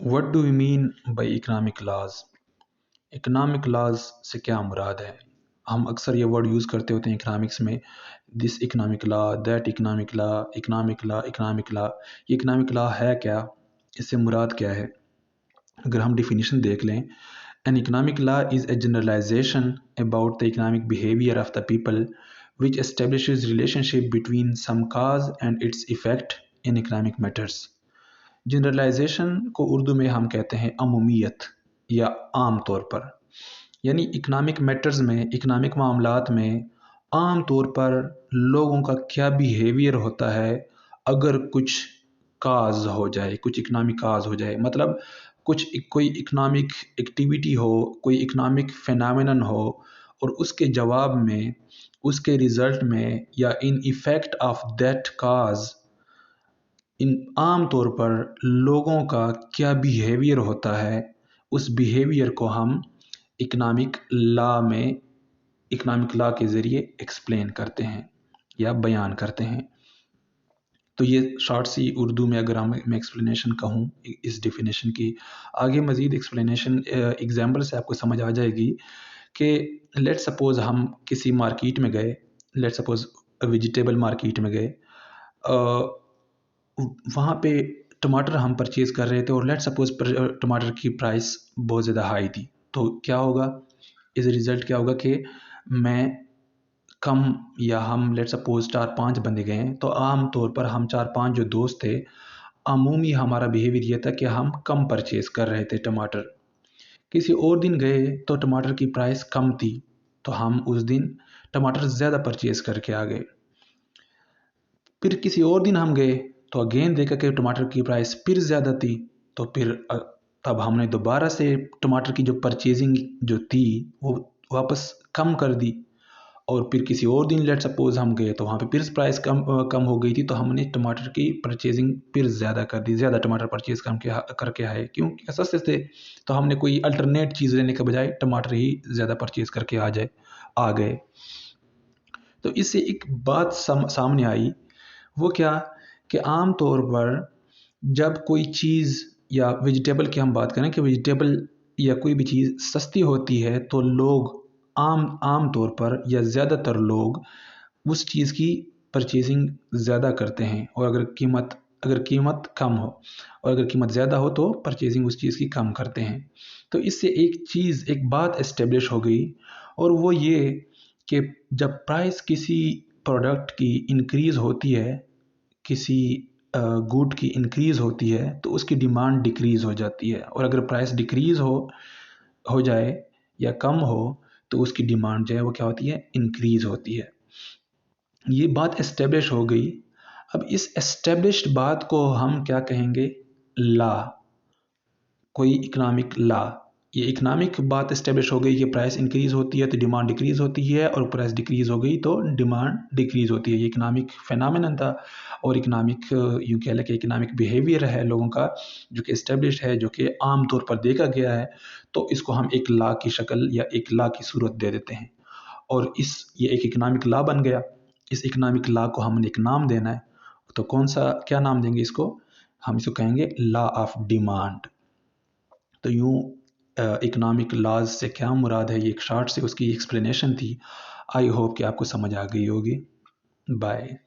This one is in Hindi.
What do we mean by economic laws? Economic laws से क्या मुराद है? हम अक्सर ये वर्ड यूज़ करते होते हैं इकनॉमिक्स में, this economic law, that economic law, economic law, economic law. ये इकनॉमिक लॉ है क्या? इससे मुराद क्या है? अगर हम डिफिनीशन देख लें, an economic law is a generalisation about the economic behaviour of the people which establishes relationship between some cause and its effect in economic matters। Generalisation को उर्दू में हम कहते हैं अमूमियत या आम तौर पर, यानी इकनॉमिक मैटर्स में, इकनॉमिक मामलात में आम तौर पर लोगों का क्या बिहेवियर होता है अगर कुछ काज हो जाए, कुछ इकनॉमिक काज हो जाए, मतलब कोई इकनॉमिक एक्टिविटी हो, कोई इकनॉमिक फेनामिनन हो और उसके जवाब में, उसके रिज़ल्ट में या इन इफ़ेक्ट ऑफ दैट काज इन आम तौर पर लोगों का क्या बिहेवियर होता है, उस बिहेवियर को हम इकनॉमिक लॉ में, इकनॉमिक लॉ के ज़रिए एक्सप्लेन करते हैं या बयान करते हैं। तो ये शॉर्ट सी उर्दू में अगर मैं एक्सप्लेनेशन कहूँ इस डेफिनेशन की, आगे मज़ीद एक्सप्लेनेशन एग्जाम्पल से आपको समझ आ जाएगी कि लेट सपोज़ हम किसी मार्केट में गए, लेट सपोज़ वेजिटेबल मार्केट में गए, वहाँ पे टमाटर हम परचेज़ कर रहे थे और लेट सपोज़ टमाटर की प्राइस बहुत ज़्यादा हाई थी, तो क्या होगा, इस रिज़ल्ट क्या होगा कि मैं कम, या हम लेट सपोज़ 4-5 बंदे गए हैं, तो आम तौर पर हम 4-5 जो दोस्त थे, अमूमी हमारा बिहेवियर ये था कि हम कम परचेज़ कर रहे थे टमाटर। किसी और दिन गए तो टमाटर की प्राइस कम थी, तो हम उस दिन टमाटर ज़्यादा परचेज़ करके आ गए। फिर किसी और दिन हम गए तो अगेन देखा कि टमाटर की प्राइस फिर ज़्यादा थी, तो फिर तब हमने दोबारा से टमाटर की जो परचेजिंग जो थी वो वापस कम कर दी। और फिर किसी और दिन लेट सपोज़ हम गए तो वहाँ पे फिर प्राइस कम हो गई थी, तो हमने टमाटर की परचेजिंग फिर ज़्यादा कर दी, ज़्यादा टमाटर परचेज़ करके आए, क्यों? सस्ते थे, तो हमने कोई अल्टरनेट चीज़ लेने के बजाय टमाटर ही ज़्यादा परचेज़ करके आ गए। तो इससे एक बात सामने आई, वो क्या कि आम तौर पर जब कोई चीज़, या वेजिटेबल की हम बात करें कि वेजिटेबल या कोई भी चीज़ सस्ती होती है, तो लोग आम तौर पर या ज़्यादातर लोग उस चीज़ की परचेजिंग ज़्यादा करते हैं, और अगर कीमत कम हो और अगर कीमत ज़्यादा हो तो परचेजिंग उस चीज़ की कम करते हैं। तो इससे एक बात एस्टेब्लिश हो गई, और वो ये कि जब प्राइस किसी प्रोडक्ट की इंक्रीज़ होती है, किसी गुड की इंक्रीज़ होती है, तो उसकी डिमांड डिक्रीज़ हो जाती है, और अगर प्राइस डिक्रीज़ हो जाए या कम हो, तो उसकी डिमांड जो है वो क्या होती है, इंक्रीज़ होती है। ये बात एस्टेब्लिश हो गई। अब इस एस्टेब्लिश्ड बात को हम क्या कहेंगे, लॉ, कोई इकनॉमिक लॉ। ये इकनॉमिक बात एस्टेब्लिश हो गई कि प्राइस इंक्रीज़ होती है तो डिमांड डिक्रीज़ होती है, और प्राइस डिक्रीज़ हो गई तो डिमांड डिक्रीज़ होती है। ये इकनॉमिक फेनोमेनन था, और इकनॉमिक यूँ कह लें कि इकनॉमिक बिहेवियर है लोगों का, जो कि एस्टेब्लिश है, जो कि आम तौर पर देखा गया है। तो इसको हम एक लॉ की शक्ल या एक लॉ की सूरत दे देते हैं, और ये एक इकनॉमिक लॉ बन गया। इस इकनॉमिक लॉ को हमने एक नाम देना है, तो कौन सा, क्या नाम देंगे इसको? हम इसको कहेंगे लॉ ऑफ डिमांड। तो यूँ इकनॉमिक लॉज से क्या मुराद है, ये एक शॉर्ट से उसकी एक्सप्लेनेशन थी। आई होप कि आपको समझ आ गई होगी। बाय।